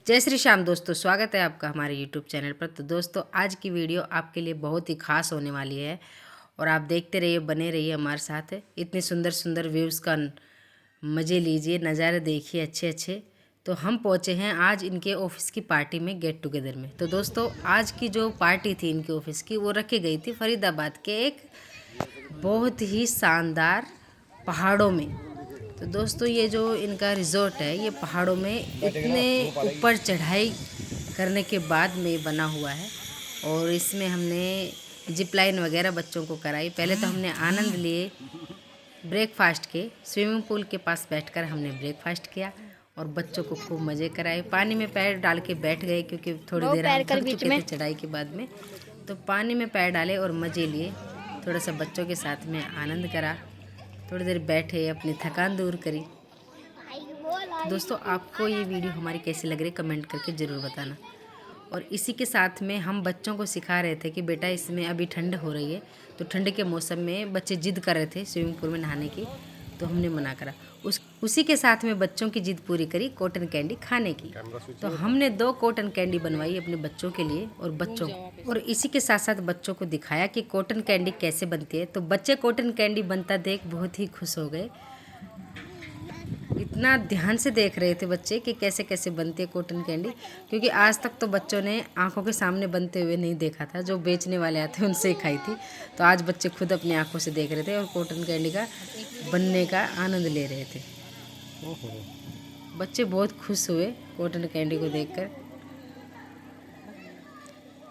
जय श्री श्याम दोस्तों, स्वागत है आपका हमारे YouTube चैनल पर। तो दोस्तों, आज की वीडियो आपके लिए बहुत ही खास होने वाली है और आप देखते रहिए, बने रहिए हमारे साथ। इतने सुंदर सुंदर व्यूज़ का मज़े लीजिए, नज़ारे देखिए अच्छे अच्छे। तो हम पहुँचे हैं आज इनके ऑफिस की पार्टी में, गेट टुगेदर में। तो दोस्तों, आज की जो पार्टी थी इनके ऑफिस की, वो रखी गई थी फरीदाबाद के एक बहुत ही शानदार पहाड़ों में। तो दोस्तों, ये जो इनका रिजॉर्ट है, ये पहाड़ों में इतने ऊपर चढ़ाई करने के बाद में बना हुआ है। और इसमें हमने जिप लाइन वगैरह बच्चों को कराई। पहले तो हमने आनंद लिए ब्रेकफास्ट के, स्विमिंग पूल के पास बैठकर हमने ब्रेकफास्ट किया और बच्चों को खूब मज़े कराए। पानी में पैर डाल के बैठ गए क्योंकि थोड़ी देर हम थक चुके थे चढ़ाई के बाद में। तो पानी में पैर डाले और मज़े लिए, थोड़ा सा बच्चों के साथ में आनंद करा, थोड़ी देर बैठे, अपनी थकान दूर करी। दोस्तों, आपको ये वीडियो हमारी कैसी लग रही है कमेंट करके ज़रूर बताना। और इसी के साथ में हम बच्चों को सिखा रहे थे कि बेटा, इसमें अभी ठंड हो रही है, तो ठंड के मौसम में बच्चे जिद कर रहे थे स्विमिंग पूल में नहाने की, तो हमने मना करा। उसी के साथ में बच्चों की जिद पूरी करी कॉटन कैंडी खाने की। तो हमने 2 कॉटन कैंडी बनवाई अपने बच्चों के लिए और इसी के साथ साथ बच्चों को दिखाया कि कॉटन कैंडी कैसे बनती है। तो बच्चे कॉटन कैंडी बनता देख बहुत ही खुश हो गए। इतना ध्यान से देख रहे थे बच्चे कि कैसे कैसे बनती है कॉटन कैंडी, क्योंकि आज तक तो बच्चों ने आंखों के सामने बनते हुए नहीं देखा था। जो बेचने वाले आते उनसे ही खाई थी। तो आज बच्चे खुद अपनी आंखों से देख रहे थे और कॉटन कैंडी का बनने का आनंद ले रहे थे। बच्चे बहुत खुश हुए कॉटन कैंडी को देखकर।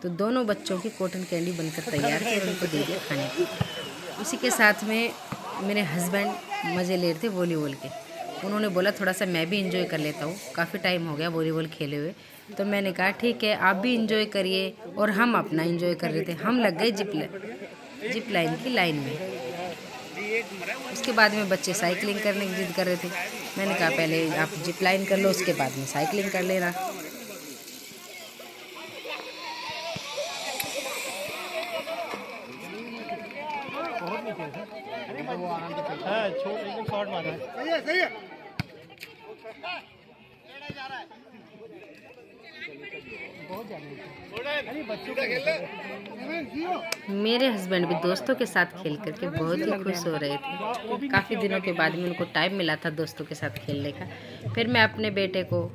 तो दोनों बच्चों की कॉटन कैंडी बनकर तैयार थी और उनको दे दिया खाने को। उसी के साथ में मेरे हस्बैंड मज़े ले रहे थे वॉलीबॉल के। उन्होंने बोला थोड़ा सा मैं भी इंजॉय कर लेता हूँ, काफ़ी टाइम हो गया वॉलीबॉल खेले हुए। तो मैंने कहा ठीक है, आप भी इंजॉय करिए और हम अपना इंजॉय कर रहे थे। हम लग गए जिप लाइन की लाइन में। उसके बाद में बच्चे साइकिलिंग करने की जिद कर रहे थे। मैंने कहा पहले आप जिप लाइन कर लो, उसके बाद में साइकिलिंग कर लेना। मेरे हस्बैंड भी दोस्तों के साथ खेल करके बहुत ही खुश हो रहे थे। काफ़ी दिनों के बाद में उनको टाइम मिला था दोस्तों के साथ खेलने का। फिर मैं अपने बेटे को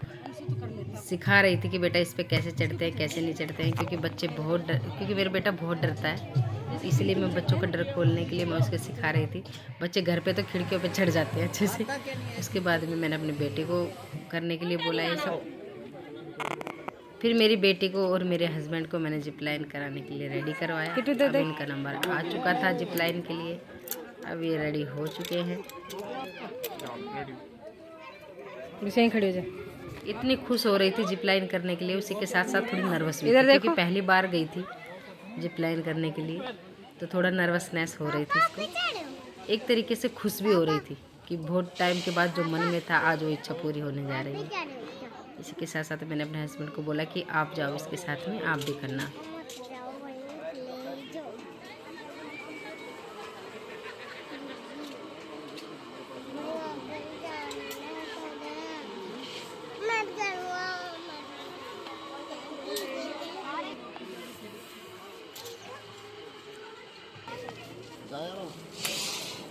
सिखा रही थी कि बेटा इस पे कैसे चढ़ते हैं कैसे नहीं चढ़ते हैं, क्योंकि मेरा बेटा बहुत डरता है। इसलिए मैं बच्चों का डर खोलने के लिए मैं उसको सिखा रही थी। बच्चे घर पे तो खिड़कियों पे चढ़ जाते हैं अच्छे से। उसके बाद में मैंने अपने बेटे को करने के लिए बोला ये सब। फिर मेरी बेटी को और मेरे हस्बैंड को मैंने जिप लाइन कराने के लिए रेडी करवाया। अब इनका नंबर आ चुका था जिप लाइन के लिए। अब ये रेडी हो चुके हैं। खड़ी हो जाए। इतनी खुश हो रही थी जिप लाइन करने के लिए, उसी के साथ साथ थोड़ी नर्वस भी थी, क्योंकि पहली बार गई थी जिप लाइन करने के लिए। तो थोड़ा नर्वसनेस हो रही थी इसको। एक तरीके से खुश भी हो रही थी कि बहुत टाइम के बाद जो मन में था, आज वो इच्छा पूरी होने जा रही है। इसी के साथ साथ मैंने अपने हस्बैंड को बोला कि आप जाओ इसके साथ में, आप भी करना।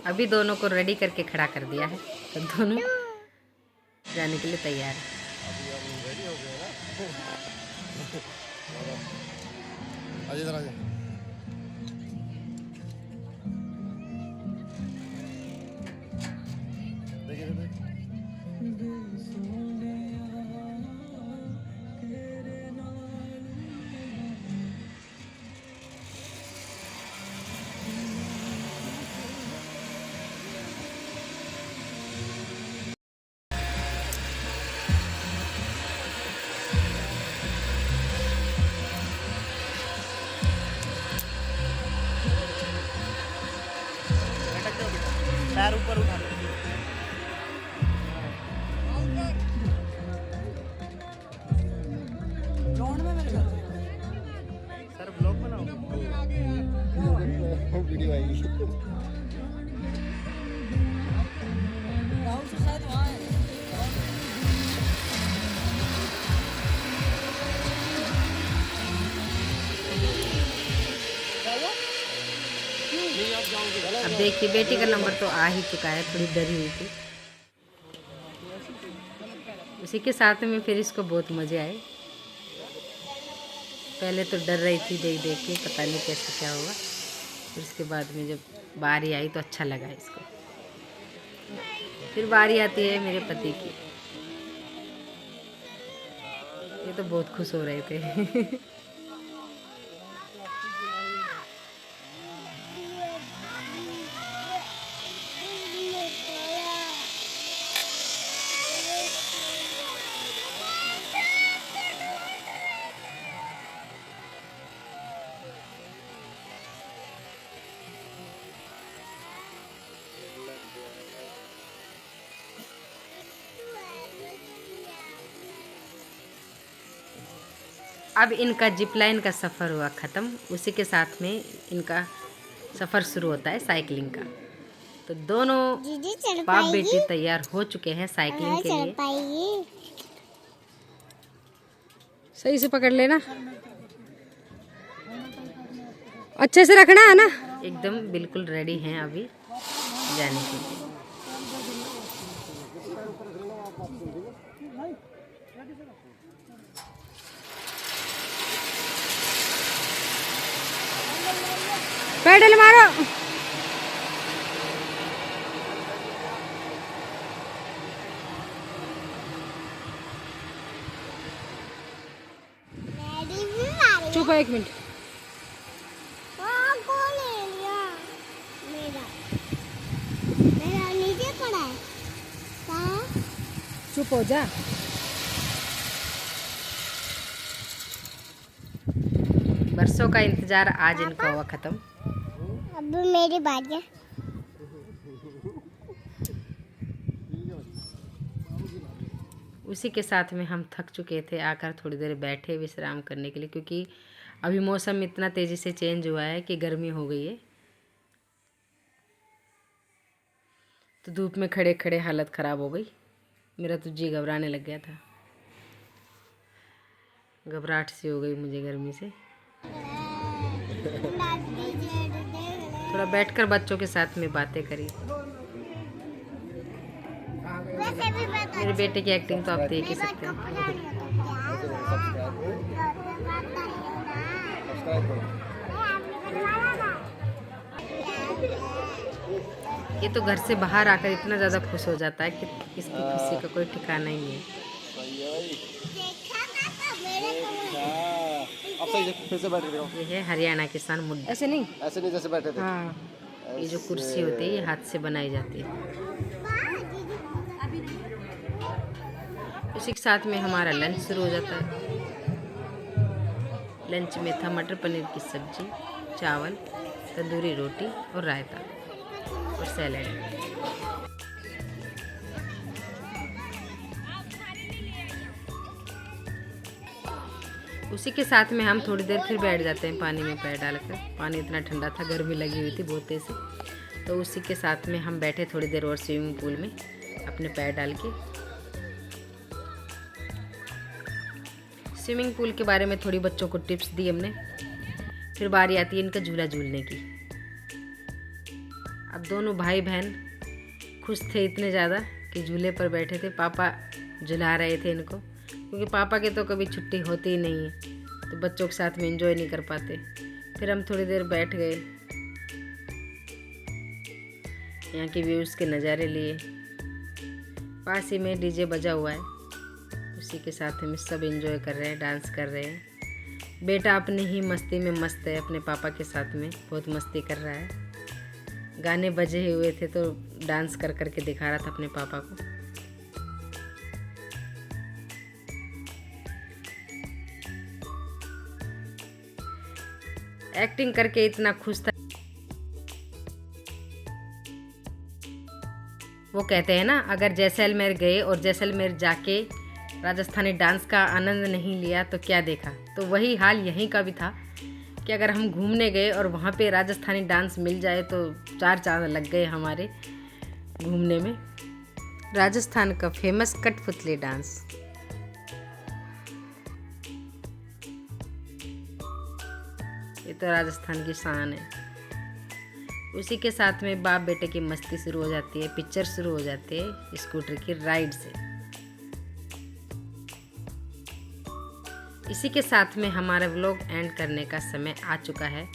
अभी दोनों को रेडी करके खड़ा कर दिया है, तो दोनों जाने के लिए तैयार है। पैर ऊपर उठा सर, ब्लॉग बनाओ, वीडियो आएगी। अब देखिए बेटी का नंबर तो आ ही चुका है, थोड़ी डरी हुई थी। उसी के साथ में फिर इसको बहुत मज़े आए। पहले तो डर रही थी देख देख के, पता नहीं कैसे क्या होगा। फिर उसके बाद में जब बारी आई तो अच्छा लगा इसको। फिर बारी आती है मेरे पति की। ये तो बहुत खुश हो रहे थे। अब इनका जिप लाइन का सफ़र हुआ ख़त्म। उसी के साथ में इनका सफ़र शुरू होता है साइकिलिंग का। तो दोनों बाप बेटी तैयार हो चुके हैं साइकिलिंग के लिए। सही से पकड़ लेना, अच्छे से रखना है ना। एकदम बिल्कुल रेडी हैं अभी जाने के लिए। पेडल मारो। चुप एक मिनट। मेरा नीचे पड़ा है। चुप हो जा। बरसों का इंतजार आज इनका हुआ खत्म। अब मेरी बात है। उसी के साथ में हम थक चुके थे, आकर थोड़ी देर बैठे विश्राम करने के लिए, क्योंकि अभी मौसम इतना तेज़ी से चेंज हुआ है कि गर्मी हो गई है। तो धूप में खड़े खड़े हालत ख़राब हो गई। मेरा तो जी घबराने लग गया था, घबराहट सी हो गई मुझे गर्मी से। थोड़ा बैठकर बच्चों के साथ में बातें करी। मेरे बेटे की एक्टिंग तो आप देख ही सकते हैं। ये तो घर से बाहर आकर इतना ज़्यादा खुश हो जाता है कि इसकी खुशी का कोई ठिकाना ही नहीं है। ये है हरियाणा किसान मुड्डा। ऐसे नहीं जैसे बैठे थे। हाँ, ये जो कुर्सी होती है ये हाथ से बनाई जाती है। उसी के साथ में हमारा लंच शुरू हो जाता है। लंच में था मटर पनीर की सब्जी, चावल, तंदूरी रोटी और रायता और सैलेड। उसी के साथ में हम थोड़ी देर फिर बैठ जाते हैं पानी में पैर डालकर। पानी इतना ठंडा था, गर्मी लगी हुई थी बहुत तेज़ से। तो उसी के साथ में हम बैठे थोड़ी देर और स्विमिंग पूल में अपने पैर डाल के। स्विमिंग पूल के बारे में थोड़ी बच्चों को टिप्स दी हमने। फिर बारी आती है इनका झूला झूलने की। अब दोनों भाई बहन खुश थे इतने ज़्यादा कि झूले पर बैठे थे। पापा झुला रहे थे इनको, क्योंकि पापा के तो कभी छुट्टी होती ही नहीं है, तो बच्चों के साथ में एंजॉय नहीं कर पाते। फिर हम थोड़ी देर बैठ गए, यहाँ के व्यूज़ के नज़ारे लिए। पास ही में डीजे बजा हुआ है, उसी के साथ में सब एंजॉय कर रहे हैं, डांस कर रहे हैं। बेटा अपनी ही मस्ती में मस्त है, अपने पापा के साथ में बहुत मस्ती कर रहा है। गाने बजे हुए थे तो डांस कर कर के दिखा रहा था अपने पापा को। एक्टिंग करके इतना खुश था। वो कहते हैं ना, अगर जैसलमेर गए और जैसलमेर जाके राजस्थानी डांस का आनंद नहीं लिया तो क्या देखा। तो वही हाल यहीं का भी था कि अगर हम घूमने गए और वहाँ पे राजस्थानी डांस मिल जाए तो 4 चांद लग गए हमारे घूमने में। राजस्थान का फेमस कठपुतली डांस। ये तो राजस्थान की शान है। उसी के साथ में बाप बेटे की मस्ती शुरू हो जाती है, पिक्चर शुरू हो जाती है स्कूटर की राइड से। इसी के साथ में हमारा व्लॉग एंड करने का समय आ चुका है।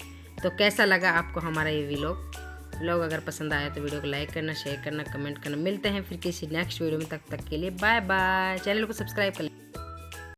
तो कैसा लगा आपको हमारा ये व्लॉग अगर पसंद आया तो वीडियो को लाइक करना, शेयर करना, कमेंट करना। मिलते हैं फिर किसी नेक्स्ट वीडियो में, तब तक के लिए बाय बाय। चैनल को सब्सक्राइब कर